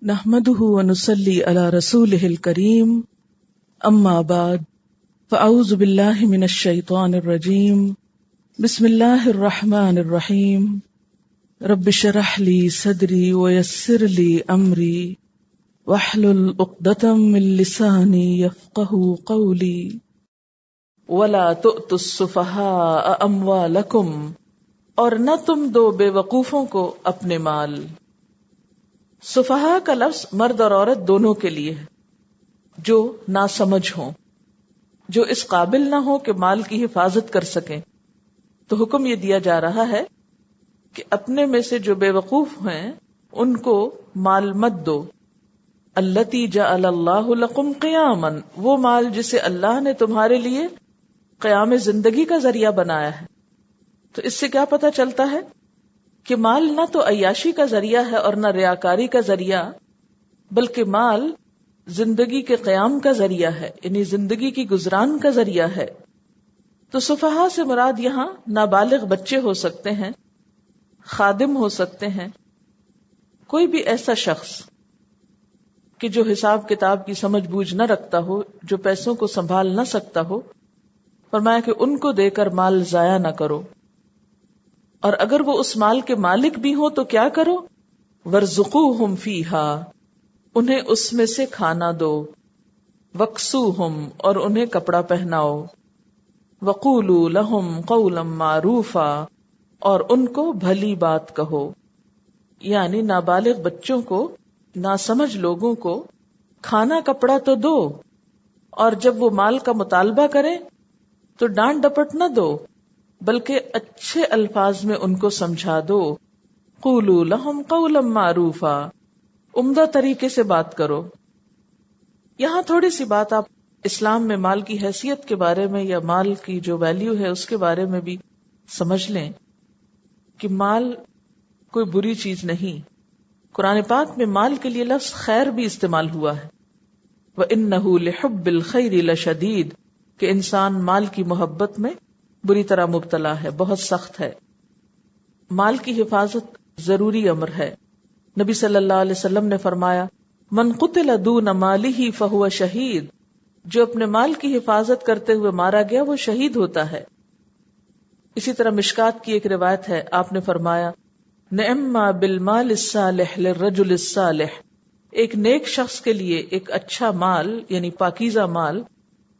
نحمده ونصلي على رسوله الكريم اما بعد فاعوذ بالله من الشيطان الرجيم بسم الله الرحمن الرحيم رب اشرح لي صدري ويسر لي امري واحلل عقدة من لساني يفقهوا قولي ولا تؤتوا السفهاء اموالكم، اور نہ تم دو بے وقوفوں کو اپنے مال۔ سفہاء کا لفظ مرد اور عورت دونوں کے لیے ہے، جو ناسمجھ ہوں، جو اس قابل نہ ہو کہ مال کی حفاظت کر سکیں۔ تو حکم یہ دیا جا رہا ہے کہ اپنے میں سے جو بے وقوف ہیں ان کو مال مت دو۔ اللتی جعل اللہ لکم قیاما، وہ مال جسے اللہ نے تمہارے لیے قیام زندگی کا ذریعہ بنایا ہے۔ تو اس سے کیا پتہ چلتا ہے کہ مال نہ تو عیاشی کا ذریعہ ہے اور نہ ریاکاری کا ذریعہ، بلکہ مال زندگی کے قیام کا ذریعہ ہے، یعنی زندگی کی گزران کا ذریعہ ہے۔ تو سفہاء سے مراد یہاں نابالغ بچے ہو سکتے ہیں، خادم ہو سکتے ہیں، کوئی بھی ایسا شخص کہ جو حساب کتاب کی سمجھ بوجھ نہ رکھتا ہو، جو پیسوں کو سنبھال نہ سکتا ہو، فرمایا کہ ان کو دے کر مال ضائع نہ کرو، اور اگر وہ اس مال کے مالک بھی ہوں تو کیا کرو؟ وَارْزُقُوهُمْ فِيهَا، انہیں اس میں سے کھانا دو، وَاكْسُوهُمْ، اور انہیں کپڑا پہناؤ، وَقُولُوا لَهُمْ قَوْلًا مَعْرُوفًا، اور ان کو بھلی بات کہو۔ یعنی نابالغ بچوں کو، ناسمجھ لوگوں کو کھانا کپڑا تو دو، اور جب وہ مال کا مطالبہ کریں تو ڈانٹ ڈپٹ نہ دو، بلکہ اچھے الفاظ میں ان کو سمجھا دو۔ قولوا لہم قولا معروفا، عمدہ طریقے سے بات کرو۔ یہاں تھوڑی سی بات آپ اسلام میں مال کی حیثیت کے بارے میں یا مال کی جو ویلیو ہے اس کے بارے میں بھی سمجھ لیں کہ مال کوئی بری چیز نہیں۔ قرآن پاک میں مال کے لیے لفظ خیر بھی استعمال ہوا ہے، وَإِنَّهُ لِحُبِّ الْخَيْرِ لَشَدِيدٌ، کہ انسان مال کی محبت میں بری طرح مبتلا ہے، بہت سخت ہے۔ مال کی حفاظت ضروری امر ہے۔ نبی صلی اللہ علیہ وسلم نے فرمایا، من قتل دون مالہ فہو شہید، جو اپنے مال کی حفاظت کرتے ہوئے مارا گیا وہ شہید ہوتا ہے۔ اسی طرح مشکات کی ایک روایت ہے، آپ نے فرمایا، نعم ما بالمال الصالح للرجل الصالح، ایک نیک شخص کے لیے ایک اچھا مال یعنی پاکیزہ مال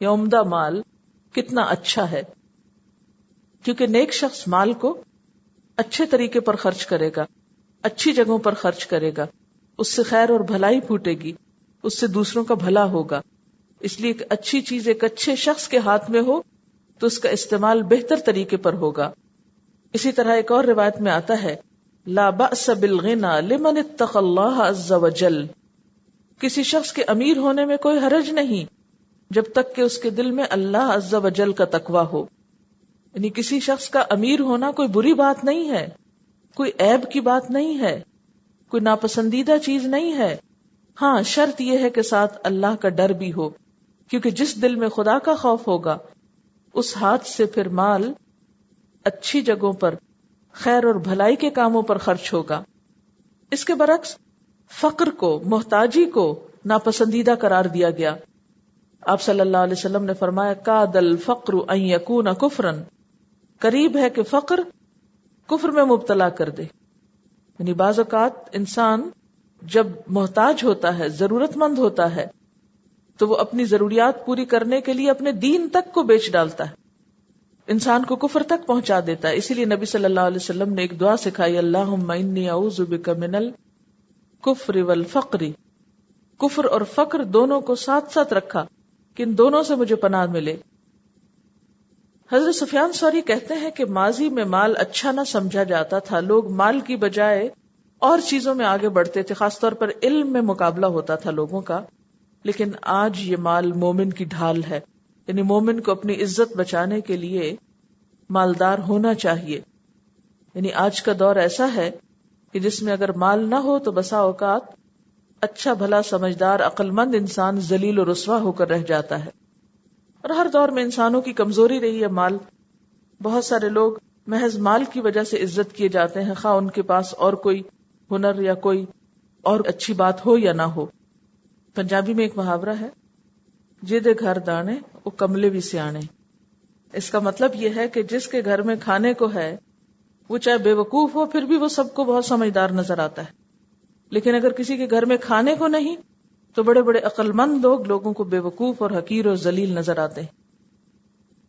یا عمدہ مال کتنا اچھا ہے، کیونکہ نیک شخص مال کو اچھے طریقے پر خرچ کرے گا، اچھی جگہوں پر خرچ کرے گا، اس سے خیر اور بھلائی پھوٹے گی، اس سے دوسروں کا بھلا ہوگا۔ اس لیے ایک اچھی چیز ایک اچھے شخص کے ہاتھ میں ہو تو اس کا استعمال بہتر طریقے پر ہوگا۔ اسی طرح ایک اور روایت میں آتا ہے، لا بأس بالغنى لمن اتقى اللہ عز وجل، کسی شخص کے امیر ہونے میں کوئی حرج نہیں جب تک کہ اس کے دل میں اللہ عز وجل کا تقوی ہو۔ یعنی کسی شخص کا امیر ہونا کوئی بری بات نہیں ہے، کوئی عیب کی بات نہیں ہے، کوئی ناپسندیدہ چیز نہیں ہے۔ ہاں، شرط یہ ہے کہ ساتھ اللہ کا ڈر بھی ہو، کیونکہ جس دل میں خدا کا خوف ہوگا اس ہاتھ سے پھر مال اچھی جگہوں پر خیر اور بھلائی کے کاموں پر خرچ ہوگا۔ اس کے برعکس فقر کو، محتاجی کو ناپسندیدہ قرار دیا گیا۔ آپ صلی اللہ علیہ وسلم نے فرمایا، کاد الفقر ان یکون کفرا، قریب ہے کہ فقر کفر میں مبتلا کر دے۔ یعنی بعض اوقات انسان جب محتاج ہوتا ہے، ضرورت مند ہوتا ہے، تو وہ اپنی ضروریات پوری کرنے کے لیے اپنے دین تک کو بیچ ڈالتا ہے، انسان کو کفر تک پہنچا دیتا ہے۔ اسی لیے نبی صلی اللہ علیہ وسلم نے ایک دعا سکھائی، اللہم انی اعوذ بک من الکفر والفقر، کفر اور فقر دونوں کو ساتھ ساتھ رکھا کہ ان دونوں سے مجھے پناہ ملے۔ حضرت سفیان ثوری کہتے ہیں کہ ماضی میں مال اچھا نہ سمجھا جاتا تھا، لوگ مال کی بجائے اور چیزوں میں آگے بڑھتے تھے، خاص طور پر علم میں مقابلہ ہوتا تھا لوگوں کا، لیکن آج یہ مال مومن کی ڈھال ہے، یعنی مومن کو اپنی عزت بچانے کے لیے مالدار ہونا چاہیے۔ یعنی آج کا دور ایسا ہے کہ جس میں اگر مال نہ ہو تو بسا اوقات اچھا بھلا سمجھدار عقل مند انسان ذلیل و رسوا ہو کر رہ جاتا ہے۔ اور ہر دور میں انسانوں کی کمزوری رہی ہے مال۔ بہت سارے لوگ محض مال کی وجہ سے عزت کیے جاتے ہیں، خواہ ان کے پاس اور کوئی ہنر یا کوئی اور اچھی بات ہو یا نہ ہو. پنجابی میں ایک محاورہ ہے، جدے گھر دانے وہ کملے بھی سیانے. اس کا مطلب یہ ہے کہ جس کے گھر میں کھانے کو ہے وہ چاہے بے وقوف ہو پھر بھی وہ سب کو بہت سمجھدار نظر آتا ہے، لیکن اگر کسی کے گھر میں کھانے کو نہیں تو بڑے بڑے عقل مند لوگ لوگوں کو بے وقوف اور حقیر اور ذلیل نظر آتے ہیں.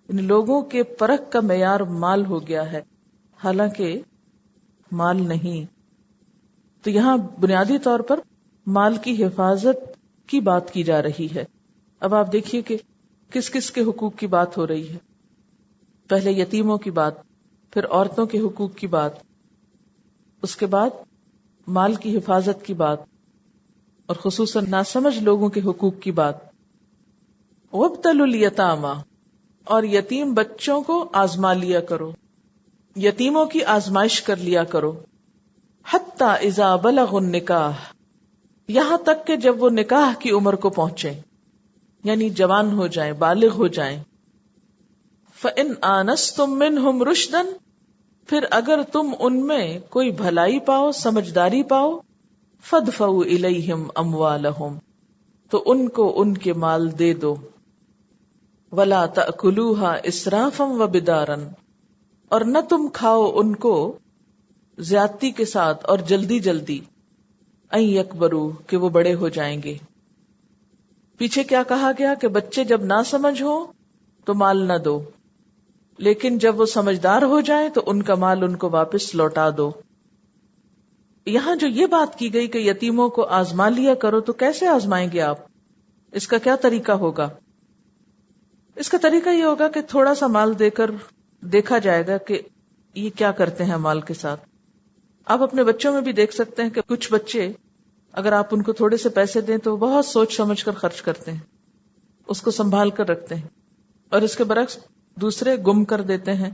ان لوگوں کے پرکھ کا معیار مال ہو گیا ہے، حالانکہ مال نہیں. تو یہاں بنیادی طور پر مال کی حفاظت کی بات کی جا رہی ہے. اب آپ دیکھیے کہ کس کس کے حقوق کی بات ہو رہی ہے. پہلے یتیموں کی بات، پھر عورتوں کے حقوق کی بات، اس کے بعد مال کی حفاظت کی بات، اور خصوصاً ناسمجھ لوگوں کے حقوق کی بات. وابتلوا الیتامی، اور یتیم بچوں کو آزما لیا کرو، یتیموں کی آزمائش کر لیا کرو. حتی اذا بلغوا النکاح، یہاں تک کہ جب وہ نکاح کی عمر کو پہنچے، یعنی جوان ہو جائیں، بالغ ہو جائیں. فَإِنْ آنَسْتُم مِّنْهُمْ رُشْدًا، پھر اگر تم ان میں کوئی بھلائی پاؤ، سمجھداری پاؤ، فَادْفَعُوا إِلَيْهِمْ أَمْوَالَهُمْ، تو ان کو ان کے مال دے دو. وَلَا تَأْكُلُوهَا إِسْرَافًا وَبِدَارًا، اور نہ تم کھاؤ ان کو زیادتی کے ساتھ اور جلدی جلدی. أَن يَكْبَرُوا، کہ وہ بڑے ہو جائیں گے. پیچھے کیا کہا گیا کہ بچے جب نہ سمجھ ہو تو مال نہ دو، لیکن جب وہ سمجھدار ہو جائیں تو ان کا مال ان کو واپس لوٹا دو. یہاں جو یہ بات کی گئی کہ یتیموں کو آزما لیا کرو، تو کیسے آزمائیں گے آپ؟ اس کا کیا طریقہ ہوگا؟ اس کا طریقہ یہ ہوگا کہ تھوڑا سا مال دے کر دیکھا جائے گا کہ یہ کیا کرتے ہیں مال کے ساتھ. آپ اپنے بچوں میں بھی دیکھ سکتے ہیں کہ کچھ بچے اگر آپ ان کو تھوڑے سے پیسے دیں تو بہت سوچ سمجھ کر خرچ کرتے ہیں، اس کو سنبھال کر رکھتے ہیں، اور اس کے برعکس دوسرے گم کر دیتے ہیں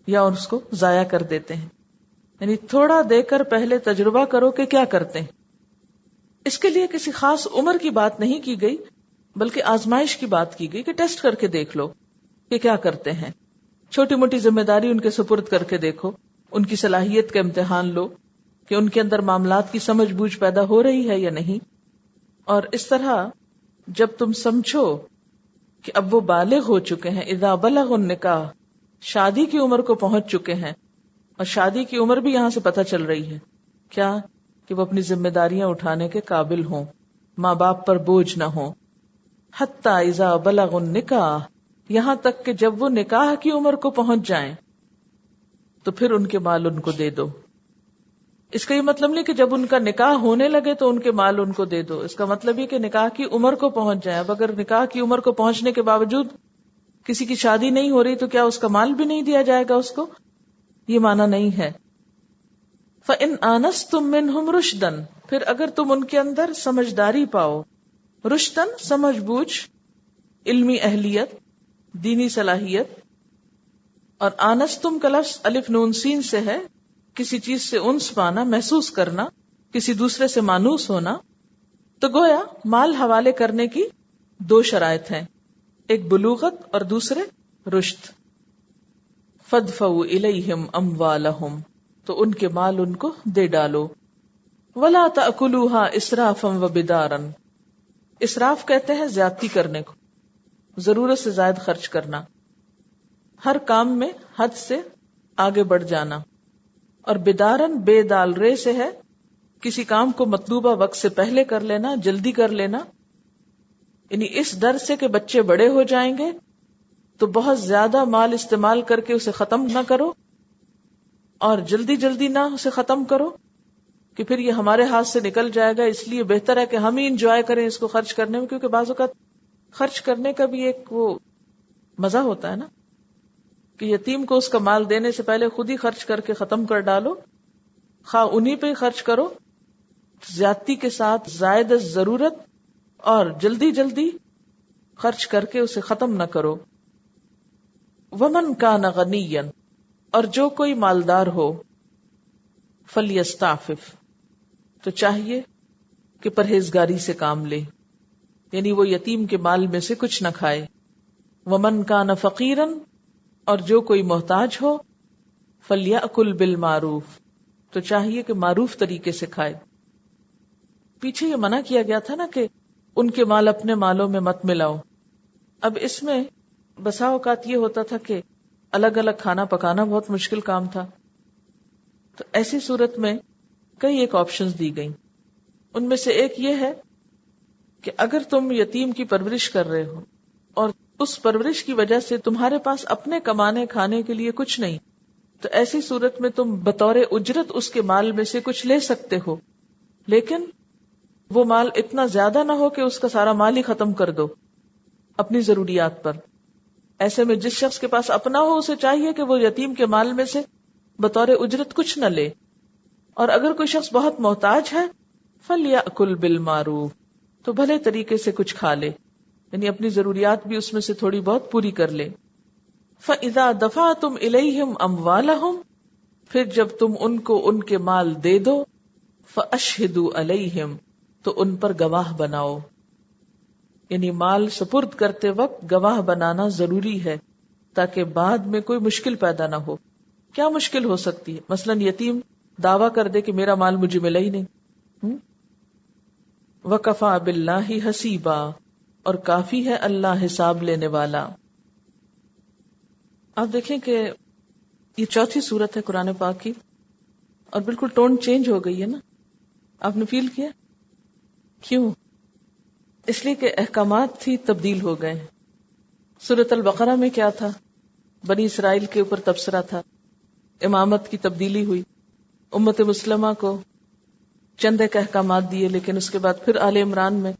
یا اس کو ضائع کر دیتے ہیں. یعنی تھوڑا دے کر پہلے تجربہ کرو کہ کیا کرتے ہیں. اس کے لیے کسی خاص عمر کی بات نہیں کی گئی، بلکہ آزمائش کی بات کی گئی کہ ٹیسٹ کر کے دیکھ لو کہ کیا کرتے ہیں. چھوٹی موٹی ذمہ داری ان کے سپرد کر کے دیکھو، ان کی صلاحیت کا امتحان لو کہ ان کے اندر معاملات کی سمجھ بوجھ پیدا ہو رہی ہے یا نہیں. اور اس طرح جب تم سمجھو کہ اب وہ بالغ ہو چکے ہیں، اذا بلغوا النکاح، شادی کی عمر کو پہنچ چکے ہیں، اور شادی کی عمر بھی یہاں سے پتہ چل رہی ہے کیا کہ وہ اپنی ذمہ داریاں اٹھانے کے قابل ہوں، ماں باپ پر بوجھ نہ ہوں. حتی اذا بلغوا النکاح، یہاں تک کہ جب وہ نکاح کی عمر کو پہنچ جائیں تو پھر ان کے مال ان کو دے دو. اس کا یہ مطلب نہیں کہ جب ان کا نکاح ہونے لگے تو ان کے مال ان کو دے دو. اس کا مطلب یہ کہ نکاح کی عمر کو پہنچ جائے. اب اگر نکاح کی عمر کو پہنچنے کے باوجود کسی کی شادی نہیں ہو رہی تو کیا اس کا مال بھی نہیں دیا جائے گا اس کو؟ یہ معنی نہیں ہے. فَإِنْ آنَسْتُم مِّنْهُمْ رُشْدًا، پھر اگر تم ان کے اندر سمجھداری پاؤ. رشدن سمجھ بوجھ، علمی اہلیت، دینی صلاحیت. اور آنستم کا لفظ الف نون سین سے ہے، کسی چیز سے انس پانا، محسوس کرنا، کسی دوسرے سے مانوس ہونا. تو گویا مال حوالے کرنے کی دو شرائط ہیں، ایک بلوغت اور دوسرے رشد. فَادْفَعُوا إِلَيْهِمْ أَمْوَالَهُمْ، تو ان کے مال ان کو دے ڈالو. وَلَا تَأْكُلُوهَا إِسْرَافًا وَبِدَارًا، اسراف کہتے ہیں زیادتی کرنے کو، ضرورت سے زائد خرچ کرنا، ہر کام میں حد سے آگے بڑھ جانا. اور بدارن بے دال رے سے ہے، کسی کام کو مطلوبہ وقت سے پہلے کر لینا، جلدی کر لینا. یعنی اس ڈر سے کہ بچے بڑے ہو جائیں گے تو بہت زیادہ مال استعمال کر کے اسے ختم نہ کرو، اور جلدی جلدی نہ اسے ختم کرو کہ پھر یہ ہمارے ہاتھ سے نکل جائے گا. اس لیے بہتر ہے کہ ہم ہی انجوائے کریں اس کو خرچ کرنے میں، کیونکہ بعض اوقات خرچ کرنے کا بھی ایک وہ مزہ ہوتا ہے نا کہ یتیم کو اس کا مال دینے سے پہلے خود ہی خرچ کر کے ختم کر ڈالو. خواہ انہی پہ خرچ کرو، زیادتی کے ساتھ زائد از ضرورت اور جلدی جلدی خرچ کر کے اسے ختم نہ کرو. ومن کان غنیا، اور جو کوئی مالدار ہو، فلیستعفف، تو چاہیے کہ پرہیزگاری سے کام لے، یعنی وہ یتیم کے مال میں سے کچھ نہ کھائے. ومن کان فقیرا، اور جو کوئی محتاج ہو، فلیأکل بالمعروف، تو چاہیے کہ معروف طریقے سے کھائے. پیچھے یہ منع کیا گیا تھا نا کہ ان کے مال اپنے مالوں میں مت ملاؤ. اب اس میں بسا اوقات یہ ہوتا تھا کہ الگ الگ کھانا پکانا بہت مشکل کام تھا، تو ایسی صورت میں کئی ایک آپشنز دی گئیں. ان میں سے ایک یہ ہے کہ اگر تم یتیم کی پرورش کر رہے ہو اور اس پرورش کی وجہ سے تمہارے پاس اپنے کمانے کھانے کے لیے کچھ نہیں، تو ایسی صورت میں تم بطور اجرت اس کے مال میں سے کچھ لے سکتے ہو، لیکن وہ مال اتنا زیادہ نہ ہو کہ اس کا سارا مال ہی ختم کر دو اپنی ضروریات پر. ایسے میں جس شخص کے پاس اپنا ہو اسے چاہیے کہ وہ یتیم کے مال میں سے بطور اجرت کچھ نہ لے. اور اگر کوئی شخص بہت محتاج ہے فَلْيَأْكُلْ بِالْمَعْرُوفِ، تو بھلے طریقے سے کچھ کھا لے، یعنی اپنی ضروریات بھی اس میں سے تھوڑی بہت پوری کر لے. فَإِذَا دَفَعْتُمْ إِلَيْهِمْ أَمْوَالَهُمْ، پھر جب تم ان کو ان کے مال دے دو، فَأَشْهِدُوا عَلَيْهِمْ، تو ان پر گواہ بناؤ. یعنی مال سپرد کرتے وقت گواہ بنانا ضروری ہے تاکہ بعد میں کوئی مشکل پیدا نہ ہو. کیا مشکل ہو سکتی ہے؟ مثلا یتیم دعویٰ کر دے کہ میرا مال مجھے ملا ہی نہیں. وَكَفَى بِاللَّهِ حَسِيبًا، اور کافی ہے اللہ حساب لینے والا. آپ دیکھیں کہ یہ چوتھی سورت ہے قرآن پاک کی، اور بالکل ٹون چینج ہو گئی ہے نا. آپ نے فیل کیا کیوں؟ اس لیے کہ احکامات ہی تبدیل ہو گئے ہیں. سورۃ البقرہ میں کیا تھا؟ بنی اسرائیل کے اوپر تبصرہ تھا، امامت کی تبدیلی ہوئی، امت مسلمہ کو چند ایک احکامات دیے، لیکن اس کے بعد پھر آل عمران میں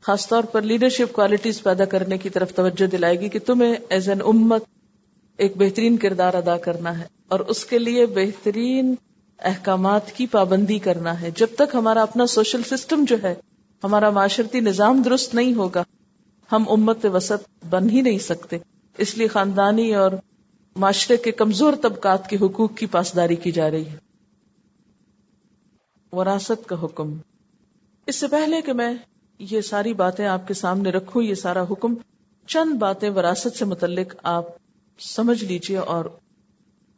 خاص طور پر لیڈرشپ کوالٹیز پیدا کرنے کی طرف توجہ دلائے گی کہ تمہیں ایز این امت ایک بہترین کردار ادا کرنا ہے، اور اس کے لیے بہترین احکامات کی پابندی کرنا ہے. جب تک ہمارا اپنا سوشل سسٹم جو ہے، ہمارا معاشرتی نظام درست نہیں ہوگا، ہم امت وسط بن ہی نہیں سکتے. اس لیے خاندانی اور معاشرے کے کمزور طبقات کے حقوق کی پاسداری کی جا رہی ہے. وراثت کا حکم. اس سے پہلے کہ میں یہ ساری باتیں آپ کے سامنے رکھوں، یہ سارا حکم، چند باتیں وراثت سے متعلق آپ سمجھ لیجئے اور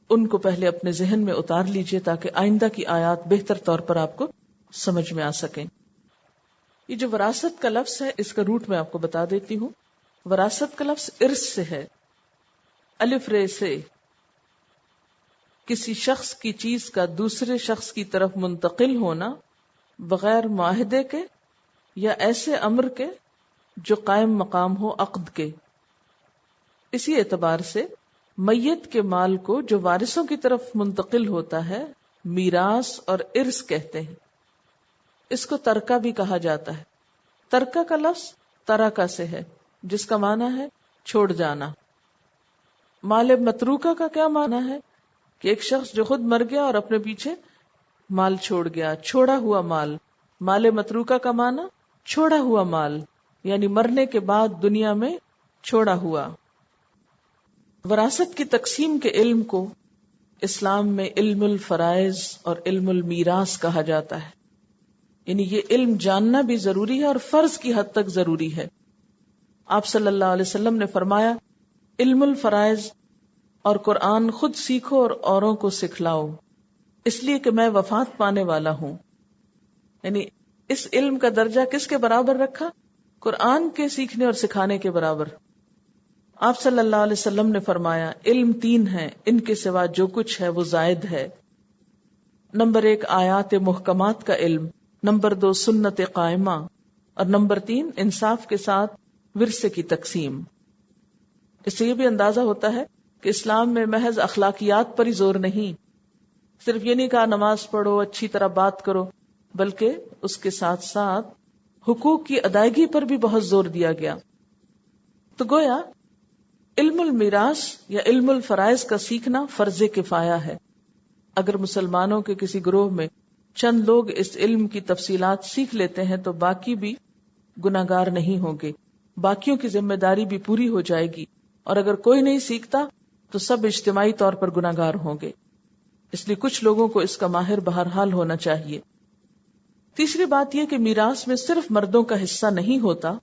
ان کو پہلے اپنے ذہن میں اتار لیجئے تاکہ آئندہ کی آیات بہتر طور پر آپ کو سمجھ میں آ سکیں. یہ جو وراثت کا لفظ ہے اس کا روٹ میں آپ کو بتا دیتی ہوں. وراثت کا لفظ ارث سے ہے، الف رے سے. کسی شخص کی چیز کا دوسرے شخص کی طرف منتقل ہونا بغیر معاہدے کے یا ایسے امر کے جو قائم مقام ہو عقد کے. اسی اعتبار سے میت کے مال کو جو وارثوں کی طرف منتقل ہوتا ہے میراث اور ارث کہتے ہیں. اس کو ترکہ بھی کہا جاتا ہے. ترکہ کا لفظ ترکہ سے ہے جس کا معنی ہے چھوڑ جانا. مال متروکہ کا کیا معنی ہے؟ کہ ایک شخص جو خود مر گیا اور اپنے پیچھے مال چھوڑ گیا، چھوڑا ہوا مال. مال متروکہ کا معنی چھوڑا ہوا مال، یعنی مرنے کے بعد دنیا میں چھوڑا ہوا. وراثت کی تقسیم کے علم کو اسلام میں علم الفرائض اور علم المیراث کہا جاتا ہے. یعنی یہ علم جاننا بھی ضروری ہے اور فرض کی حد تک ضروری ہے. آپ صلی اللہ علیہ وسلم نے فرمایا علم الفرائض اور قرآن خود سیکھو اور اوروں کو سکھلاؤ، اس لیے کہ میں وفات پانے والا ہوں. یعنی اس علم کا درجہ کس کے برابر رکھا؟ قرآن کے سیکھنے اور سکھانے کے برابر. آپ صلی اللہ علیہ وسلم نے فرمایا علم 3 ہیں، ان کے سوا جو کچھ ہے وہ زائد ہے. نمبر 1 آیات محکمات کا علم، نمبر 2 سنت قائمہ، اور نمبر 3 انصاف کے ساتھ ورثے کی تقسیم. اس سے یہ بھی اندازہ ہوتا ہے کہ اسلام میں محض اخلاقیات پر ہی زور نہیں. صرف یہ نہیں کہا نماز پڑھو، اچھی طرح بات کرو، بلکہ اس کے ساتھ ساتھ حقوق کی ادائیگی پر بھی بہت زور دیا گیا. تو گویا علم المیراث یا علم الفرائض کا سیکھنا فرض کفایہ ہے. اگر مسلمانوں کے کسی گروہ میں چند لوگ اس علم کی تفصیلات سیکھ لیتے ہیں تو باقی بھی گناہگار نہیں ہوں گے، باقیوں کی ذمہ داری بھی پوری ہو جائے گی. اور اگر کوئی نہیں سیکھتا تو سب اجتماعی طور پر گناہگار ہوں گے. اس لیے کچھ لوگوں کو اس کا ماہر بہرحال ہونا چاہیے. تیسری بات یہ کہ میراث میں صرف مردوں کا حصہ نہیں ہوتا،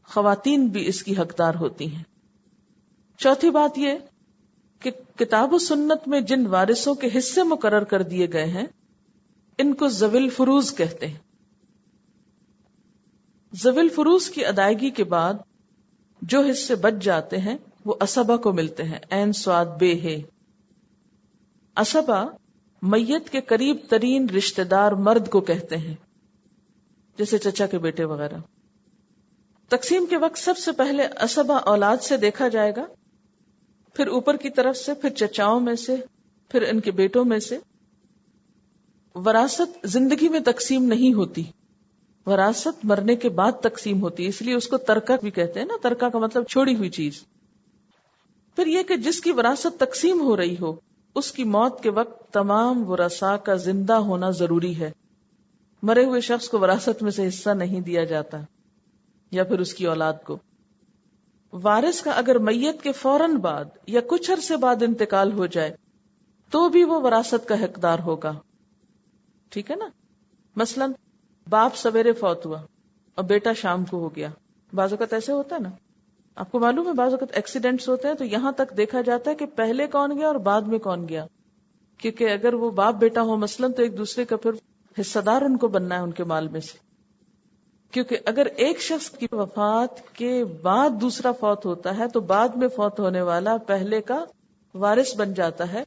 خواتین بھی اس کی حقدار ہوتی ہیں. چوتھی بات یہ کہ کتاب و سنت میں جن وارثوں کے حصے مقرر کر دیے گئے ہیں ان کو ذوی الفروض کہتے ہیں. ذوی الفروض کی ادائیگی کے بعد جو حصے بچ جاتے ہیں وہ اسبہ کو ملتے ہیں. عین صاد بے ہے. اسبہ میت کے قریب ترین رشتہ دار مرد کو کہتے ہیں، جیسے چچا کے بیٹے وغیرہ. تقسیم کے وقت سب سے پہلے اسبہ اولاد سے دیکھا جائے گا، پھر اوپر کی طرف سے، پھر چچاؤں میں سے، پھر ان کے بیٹوں میں سے. وراثت زندگی میں تقسیم نہیں ہوتی، وراثت مرنے کے بعد تقسیم ہوتی ہے، اس لیے اس کو ترکہ بھی کہتے ہیں نا. ترکہ کا مطلب چھوڑی ہوئی چیز. پھر یہ کہ جس کی وراثت تقسیم ہو رہی ہو اس کی موت کے وقت تمام ورثاء کا زندہ ہونا ضروری ہے. مرے ہوئے شخص کو وراثت میں سے حصہ نہیں دیا جاتا، یا پھر اس کی اولاد کو. وارث کا اگر میت کے فوراً بعد یا کچھ عرصے بعد انتقال ہو جائے تو بھی وہ وراثت کا حقدار ہوگا. ٹھیک ہے نا. مثلا باپ سویرے فوت ہوا اور بیٹا شام کو ہو گیا. بعض اوقات ایسے ہوتا ہے نا، آپ کو معلوم ہے بعض اوقات ایکسیڈنٹس ہوتے ہیں تو یہاں تک دیکھا جاتا ہے کہ پہلے کون گیا اور بعد میں کون گیا، کیونکہ اگر وہ باپ بیٹا ہو مثلا تو ایک دوسرے کا پھر حصہ دار ان کو بننا ہے ان کے مال میں سے. کیونکہ اگر ایک شخص کی وفات کے بعد دوسرا فوت ہوتا ہے تو بعد میں فوت ہونے والا پہلے کا وارث بن جاتا ہے،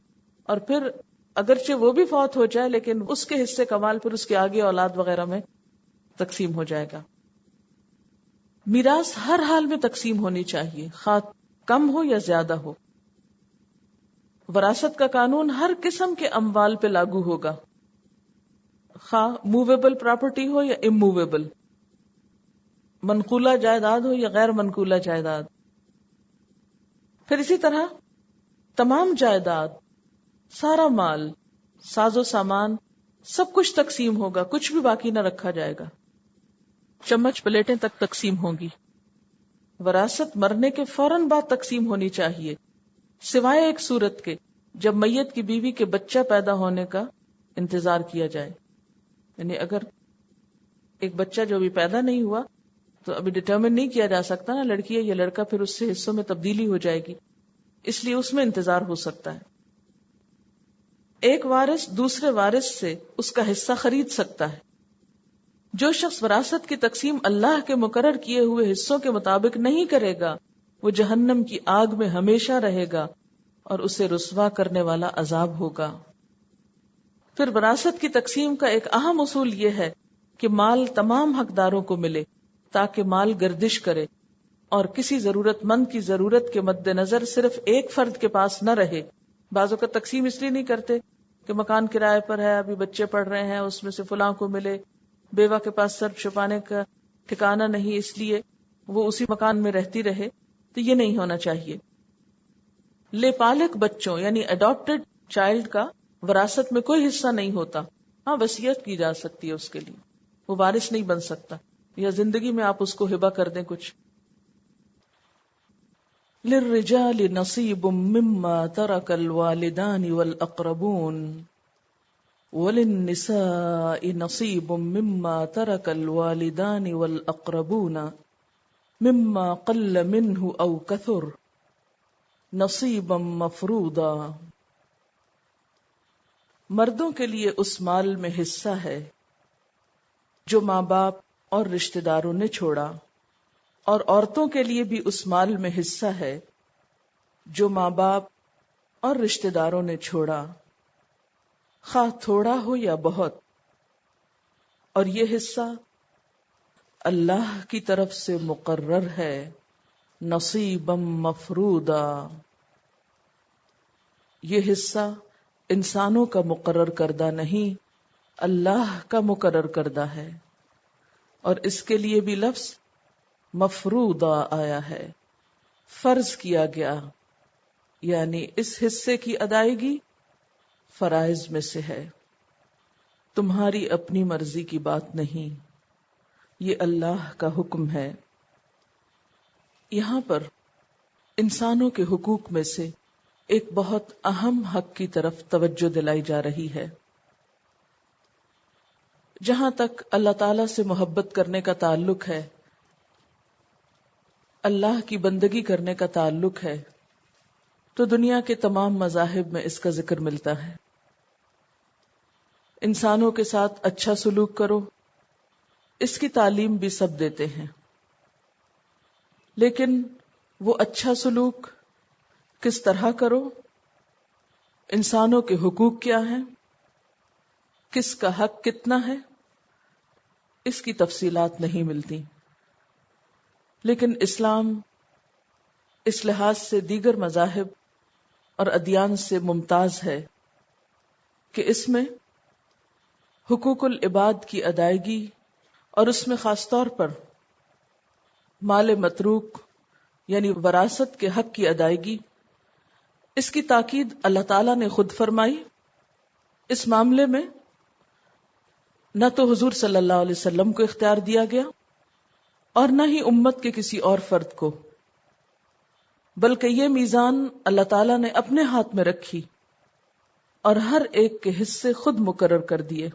اور پھر اگرچہ وہ بھی فوت ہو جائے لیکن اس کے حصے کا مال پھر اس کے آگے اولاد وغیرہ میں تقسیم ہو جائے گا. میراث ہر حال میں تقسیم ہونی چاہیے، خواہ کم ہو یا زیادہ ہو. وراثت کا قانون ہر قسم کے اموال پہ لاگو ہوگا، خواہ موویبل پراپرٹی ہو یا اموویبل، منقولہ جائیداد ہو یا غیر منقولہ جائیداد. پھر اسی طرح تمام جائیداد، سارا مال، ساز و سامان، سب کچھ تقسیم ہوگا، کچھ بھی باقی نہ رکھا جائے گا. چمچ پلیٹیں تک تقسیم ہوں گی. وراثت مرنے کے فوراً بعد تقسیم ہونی چاہیے، سوائے ایک صورت کے جب میت کی بیوی کے بچہ پیدا ہونے کا انتظار کیا جائے. یعنی اگر ایک بچہ جو ابھی پیدا نہیں ہوا تو ابھی ڈٹرمن نہیں کیا جا سکتا نا لڑکی ہے یا لڑکا، پھر اس سے حصوں میں تبدیلی ہو جائے گی، اس لیے اس میں انتظار ہو سکتا ہے. ایک وارث دوسرے وارث سے اس کا حصہ خرید سکتا ہے. جو شخص وراثت کی تقسیم اللہ کے مقرر کیے ہوئے حصوں کے مطابق نہیں کرے گا وہ جہنم کی آگ میں ہمیشہ رہے گا اور اسے رسوا کرنے والا عذاب ہوگا. پھر وراثت کی تقسیم کا ایک اہم اصول یہ ہے کہ مال تمام حقداروں کو ملے تاکہ مال گردش کرے اور کسی ضرورت مند کی ضرورت کے مد نظر صرف ایک فرد کے پاس نہ رہے. بعضوں کا تقسیم اس لیے نہیں کرتے کہ مکان کرائے پر ہے، ابھی بچے پڑھ رہے ہیں، اس میں سے فلاں کو ملے، بیوہ کے پاس سر چھپانے کا ٹھکانہ نہیں اس لیے وہ اسی مکان میں رہتی رہے. تو یہ نہیں ہونا چاہیے. لے پالک بچوں یعنی اڈاپٹڈ چائلڈ کا وراثت میں کوئی حصہ نہیں ہوتا. ہاں وصیت کی جا سکتی ہے اس کے لیے، وہ وارث نہیں بن سکتا، یا زندگی میں آپ اس کو ہبہ کر دیں کچھ. للرجال نصیب مما ترک الوالدان والاقربون وللنساء نصیب مما ترک الوالدان والاقربون مما قل منه او کثر نصیبا مفروضا. مردوں کے لیے اس مال میں حصہ ہے جو ماں باپ اور رشتہ داروں نے چھوڑا، اور عورتوں کے لیے بھی اس مال میں حصہ ہے جو ماں باپ اور رشتہ داروں نے چھوڑا، خواہ تھوڑا ہو یا بہت. اور یہ حصہ اللہ کی طرف سے مقرر ہے، نصیبا مفروضا. یہ حصہ انسانوں کا مقرر کردہ نہیں، اللہ کا مقرر کردہ ہے. اور اس کے لیے بھی لفظ مفروضہ آیا ہے، فرض کیا گیا، یعنی اس حصے کی ادائیگی فرائض میں سے ہے، تمہاری اپنی مرضی کی بات نہیں، یہ اللہ کا حکم ہے. یہاں پر انسانوں کے حقوق میں سے ایک بہت اہم حق کی طرف توجہ دلائی جا رہی ہے. جہاں تک اللہ تعالی سے محبت کرنے کا تعلق ہے، اللہ کی بندگی کرنے کا تعلق ہے، تو دنیا کے تمام مذاہب میں اس کا ذکر ملتا ہے. انسانوں کے ساتھ اچھا سلوک کرو، اس کی تعلیم بھی سب دیتے ہیں، لیکن وہ اچھا سلوک کس طرح کرو، انسانوں کے حقوق کیا ہیں، کس کا حق کتنا ہے، اس کی تفصیلات نہیں ملتی. لیکن اسلام اس لحاظ سے دیگر مذاہب اور ادیان سے ممتاز ہے کہ اس میں حقوق العباد کی ادائیگی، اور اس میں خاص طور پر مال متروک یعنی وراثت کے حق کی ادائیگی، اس کی تاکید اللہ تعالیٰ نے خود فرمائی. اس معاملے میں نہ تو حضور صلی اللہ علیہ وسلم کو اختیار دیا گیا اور نہ ہی امت کے کسی اور فرد کو، بلکہ یہ میزان اللہ تعالیٰ نے اپنے ہاتھ میں رکھی اور ہر ایک کے حصے خود مقرر کر دیے.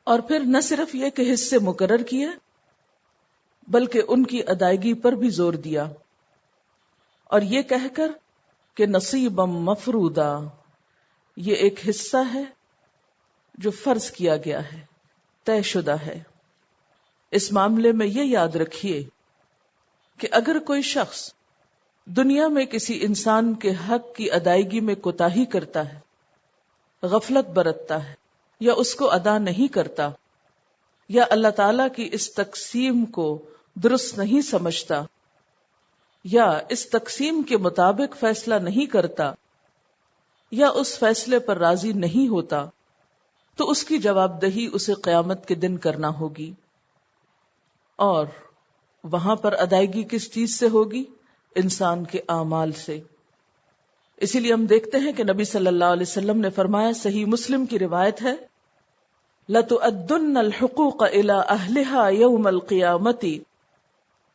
اور پھر نہ صرف یہ کہ حصے مقرر کیے بلکہ ان کی ادائیگی پر بھی زور دیا، اور یہ کہہ کر کہ نصیبا مفروضا، یہ ایک حصہ ہے جو فرض کیا گیا ہے، طے شدہ ہے. اس معاملے میں یہ یاد رکھیے کہ اگر کوئی شخص دنیا میں کسی انسان کے حق کی ادائیگی میں کوتاہی کرتا ہے، غفلت برتتا ہے، یا اس کو ادا نہیں کرتا، یا اللہ تعالی کی اس تقسیم کو درست نہیں سمجھتا، یا اس تقسیم کے مطابق فیصلہ نہیں کرتا، یا اس فیصلے پر راضی نہیں ہوتا، تو اس کی جواب دہی اسے قیامت کے دن کرنا ہوگی. اور وہاں پر ادائیگی کس چیز سے ہوگی؟ انسان کے اعمال سے. اسی لیے ہم دیکھتے ہیں کہ نبی صلی اللہ علیہ وسلم نے فرمایا، صحیح مسلم کی روایت ہے، لَتُؤَدُّنَّ الْحُقُوقَ إِلَىٰ أَهْلِهَا يَوْمَ الْقِيَامَةِ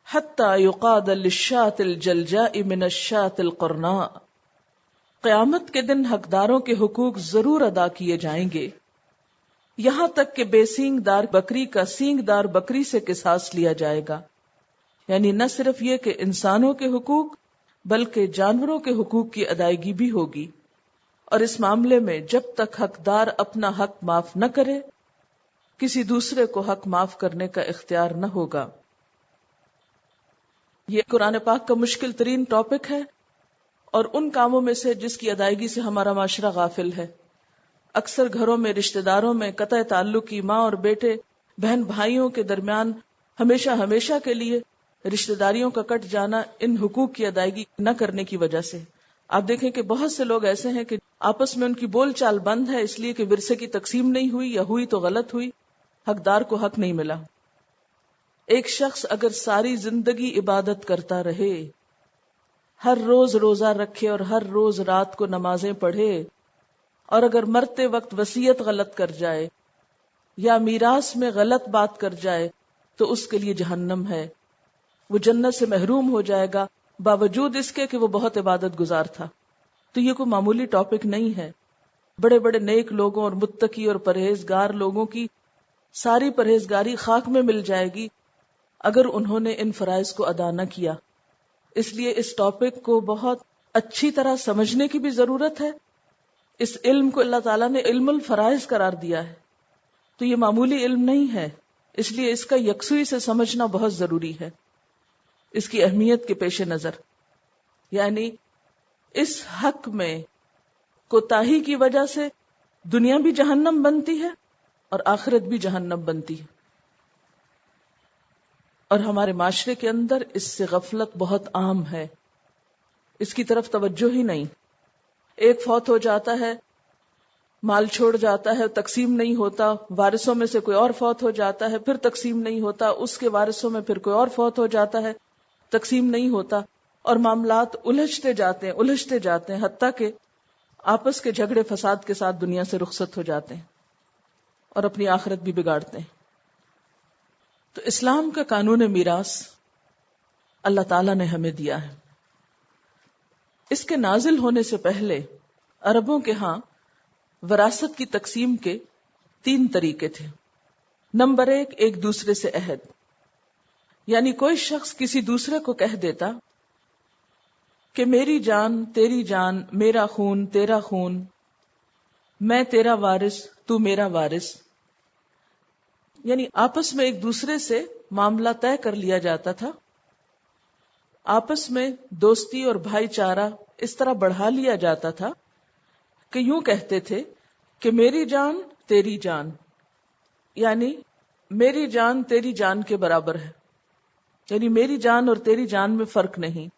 حَتَّى يُقَادَ لِلشَّاةِ الْجَلْجَاءِ مِنَ الشَّاةِ الْقَرْنَاءِ. قیامت کے دن حقداروں کے حقوق ضرور ادا کیے جائیں گے، یہاں تک کہ بے سینگ دار بکری کا سینگ دار بکری سے قصاص لیا جائے گا. یعنی نہ صرف یہ کہ انسانوں کے حقوق بلکہ جانوروں کے حقوق کی ادائیگی بھی ہوگی. اور اس معاملے میں جب تک حقدار اپنا حق معاف نہ کرے، کسی دوسرے کو حق معاف کرنے کا اختیار نہ ہوگا. یہ قرآن پاک کا مشکل ترین ٹاپک ہے، اور ان کاموں میں سے جس کی ادائیگی سے ہمارا معاشرہ غافل ہے. اکثر گھروں میں رشتہ داروں میں قطع تعلق کی ماں اور بیٹے، بہن بھائیوں کے درمیان ہمیشہ کے لیے رشتہ داریوں کا کٹ جانا ان حقوق کی ادائیگی نہ کرنے کی وجہ سے. آپ دیکھیں کہ بہت سے لوگ ایسے ہیں کہ آپس میں ان کی بول چال بند ہے، اس لیے کہ ورثے کی تقسیم نہیں ہوئی، یا ہوئی تو غلط ہوئی، حقدار کو حق نہیں ملا. ایک شخص اگر ساری زندگی عبادت کرتا رہے، ہر روز روزہ رکھے اور ہر روز رات کو نمازیں پڑھے، اور اگر مرتے وقت وصیت غلط کر جائے یا میراث میں غلط بات کر جائے تو اس کے لیے جہنم ہے، وہ جنت سے محروم ہو جائے گا، باوجود اس کے کہ وہ بہت عبادت گزار تھا. تو یہ کوئی معمولی ٹاپک نہیں ہے. بڑے بڑے نیک لوگوں اور متقی اور پرہیزگار لوگوں کی ساری پرہیزگاری خاک میں مل جائے گی اگر انہوں نے ان فرائض کو ادا نہ کیا. اس لیے اس ٹاپک کو بہت اچھی طرح سمجھنے کی بھی ضرورت ہے. اس علم کو اللہ تعالیٰ نے علم الفرائض قرار دیا ہے، تو یہ معمولی علم نہیں ہے. اس لیے اس کا یکسوئی سے سمجھنا بہت ضروری ہے اس کی اہمیت کے پیش نظر. یعنی اس حق میں کوتاہی کی وجہ سے دنیا بھی جہنم بنتی ہے اور آخرت بھی جہنم بنتی ہے. اور ہمارے معاشرے کے اندر اس سے غفلت بہت عام ہے، اس کی طرف توجہ ہی نہیں. ایک فوت ہو جاتا ہے، مال چھوڑ جاتا ہے، تقسیم نہیں ہوتا، وارثوں میں سے کوئی اور فوت ہو جاتا ہے، پھر تقسیم نہیں ہوتا، اس کے وارثوں میں پھر کوئی اور فوت ہو جاتا ہے، تقسیم نہیں ہوتا، اور معاملات الجھتے جاتے ہیں حتیٰ کہ آپس کے جھگڑے فساد کے ساتھ دنیا سے رخصت ہو جاتے ہیں اور اپنی آخرت بھی بگاڑتے ہیں. تو اسلام کا قانون میراث اللہ تعالیٰ نے ہمیں دیا ہے. اس کے نازل ہونے سے پہلے عربوں کے ہاں وراثت کی تقسیم کے 3 طریقے تھے. نمبر 1، ایک دوسرے سے عہد، یعنی کوئی شخص کسی دوسرے کو کہہ دیتا کہ میری جان تیری جان، میرا خون تیرا خون، میں تیرا وارث تو میرا وارث. یعنی آپس میں ایک دوسرے سے معاملہ طے کر لیا جاتا تھا، آپس میں دوستی اور بھائی چارہ اس طرح بڑھا لیا جاتا تھا کہ یوں کہتے تھے کہ میری جان تیری جان، یعنی میری جان تیری جان کے برابر ہے، یعنی میری جان اور تیری جان میں فرق نہیں،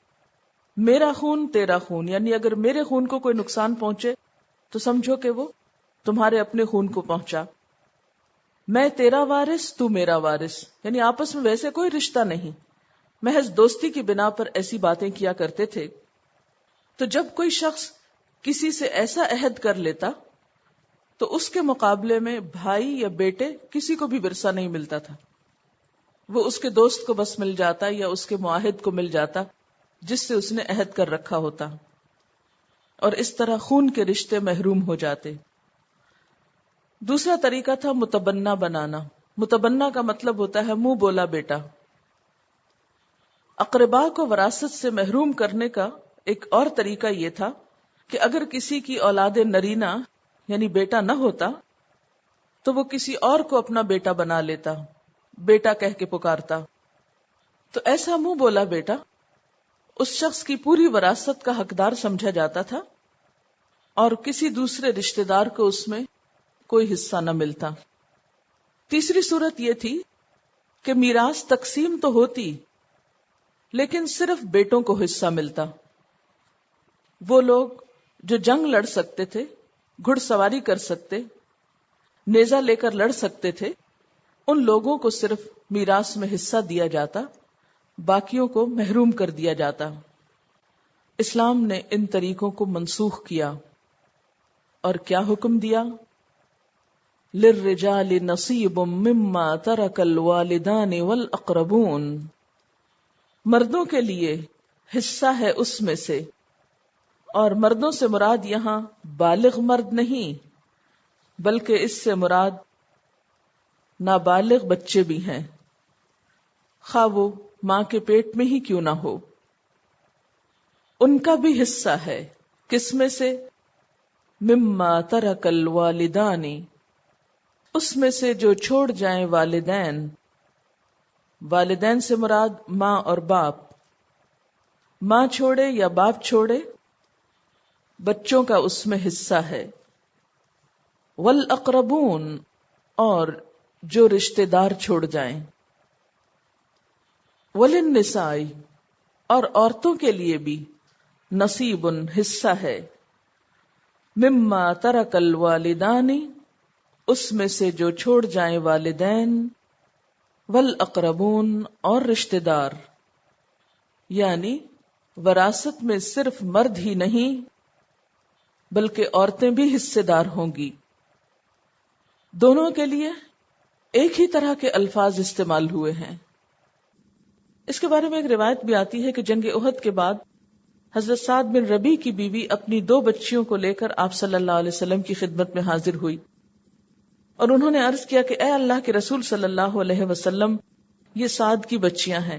میرا خون تیرا خون، یعنی اگر میرے خون کو کوئی نقصان پہنچے تو سمجھو کہ وہ تمہارے اپنے خون کو پہنچا، میں تیرا وارث تو میرا وارث، یعنی آپس میں ویسے کوئی رشتہ نہیں، محض دوستی کی بنا پر ایسی باتیں کیا کرتے تھے۔ تو جب کوئی شخص کسی سے ایسا عہد کر لیتا تو اس کے مقابلے میں بھائی یا بیٹے کسی کو بھی ورثہ نہیں ملتا تھا، وہ اس کے دوست کو بس مل جاتا یا اس کے معاہد کو مل جاتا جس سے اس نے عہد کر رکھا ہوتا، اور اس طرح خون کے رشتے محروم ہو جاتے۔ دوسرا طریقہ تھا متبنہ بنانا۔ متبنہ کا مطلب ہوتا ہے منہ بولا بیٹا۔ اقربا کو وراثت سے محروم کرنے کا ایک اور طریقہ یہ تھا کہ اگر کسی کی اولاد نرینہ یعنی بیٹا نہ ہوتا تو وہ کسی اور کو اپنا بیٹا بنا لیتا، بیٹا کہہ کے پکارتا، تو ایسا منہ بولا بیٹا اس شخص کی پوری وراثت کا حقدار سمجھا جاتا تھا اور کسی دوسرے رشتہ دار کو اس میں کوئی حصہ نہ ملتا۔ تیسری صورت یہ تھی کہ میراث تقسیم تو ہوتی لیکن صرف بیٹوں کو حصہ ملتا۔ وہ لوگ جو جنگ لڑ سکتے تھے، گھڑ سواری کر سکتے، نیزہ لے کر لڑ سکتے تھے، ان لوگوں کو صرف میراث میں حصہ دیا جاتا، باقیوں کو محروم کر دیا جاتا۔ اسلام نے ان طریقوں کو منسوخ کیا اور کیا حکم دیا؟ للرجال نصیب مما ترک الوالدان والاقربون، مردوں کے لیے حصہ ہے اس میں سے، اور مردوں سے مراد یہاں بالغ مرد نہیں بلکہ اس سے مراد نابالغ بچے بھی ہیں، خواہ وہ ماں کے پیٹ میں ہی کیوں نہ ہو، ان کا بھی حصہ ہے۔ کس میں سے؟ مما ترک الوالدان، اس میں سے جو چھوڑ جائیں والدین۔ والدین سے مراد ماں اور باپ، ماں چھوڑے یا باپ چھوڑے بچوں کا اس میں حصہ ہے۔ والاقربون، اور جو رشتہ دار چھوڑ جائیں۔ وللنساء، اور عورتوں کے لیے بھی نصیب، حصہ ہے، مما ترک الوالدان، اس میں سے جو چھوڑ جائیں والدین، والاقربون، اور رشتہ دار۔ یعنی وراثت میں صرف مرد ہی نہیں بلکہ عورتیں بھی حصے دار ہوں گی۔ دونوں کے لیے ایک ہی طرح کے الفاظ استعمال ہوئے ہیں۔ اس کے بارے میں ایک روایت بھی آتی ہے کہ جنگ احد کے بعد حضرت سعد بن ربیع کی بیوی اپنی 2 بچیوں کو لے کر آپ صلی اللہ علیہ وسلم کی خدمت میں حاضر ہوئی اور انہوں نے عرض کیا کہ اے اللہ کے رسول صلی اللہ علیہ وسلم، یہ سعد کی بچیاں ہیں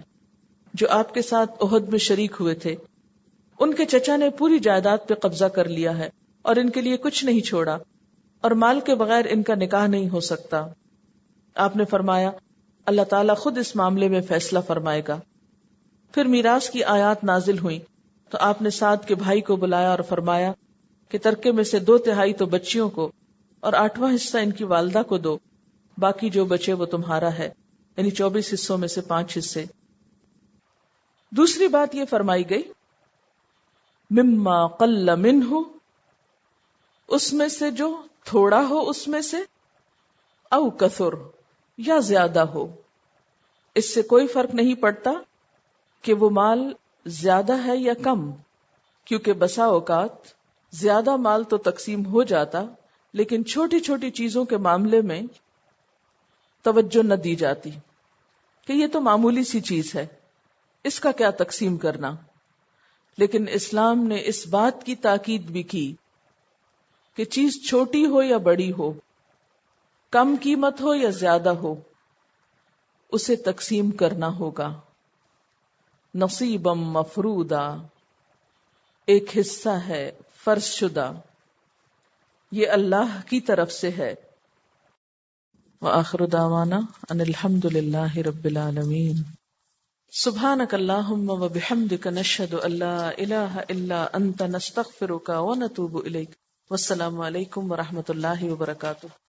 جو آپ کے ساتھ احد میں شریک ہوئے تھے، ان کے چچا نے پوری جائیداد پہ قبضہ کر لیا ہے اور ان کے لیے کچھ نہیں چھوڑا، اور مال کے بغیر ان کا نکاح نہیں ہو سکتا۔ آپ نے فرمایا اللہ تعالیٰ خود اس معاملے میں فیصلہ فرمائے گا۔ پھر میراث کی آیات نازل ہوئیں تو آپ نے سعد کے بھائی کو بلایا اور فرمایا کہ ترکے میں سے 2/3 تو بچیوں کو اور 8واں حصہ ان کی والدہ کو دو، باقی جو بچے وہ تمہارا ہے، یعنی 24 حصوں میں سے 5 حصے۔ دوسری بات یہ فرمائی گئی مما قل منہ، اس میں سے جو تھوڑا ہو اس میں سے، او کثر، یا زیادہ ہو۔ اس سے کوئی فرق نہیں پڑتا کہ وہ مال زیادہ ہے یا کم، کیونکہ بسا اوقات زیادہ مال تو تقسیم ہو جاتا لیکن چھوٹی چھوٹی چیزوں کے معاملے میں توجہ نہ دی جاتی کہ یہ تو معمولی سی چیز ہے، اس کا کیا تقسیم کرنا۔ لیکن اسلام نے اس بات کی تاکید بھی کی کہ چیز چھوٹی ہو یا بڑی ہو، کم قیمت ہو یا زیادہ ہو، اسے تقسیم کرنا ہوگا۔ نصیبا مفروضا، ایک حصہ ہے فرض شدہ، یہ اللہ کی طرف سے ہے۔ وآخر دعوانا ان الحمد للہ رب العالمین. سبحانک اللہم وبحمدک نشہد ان لا الہ الا انت نستغفرک ونتوب الیک. والسلام علیکم ورحمۃ اللہ وبرکاتہ.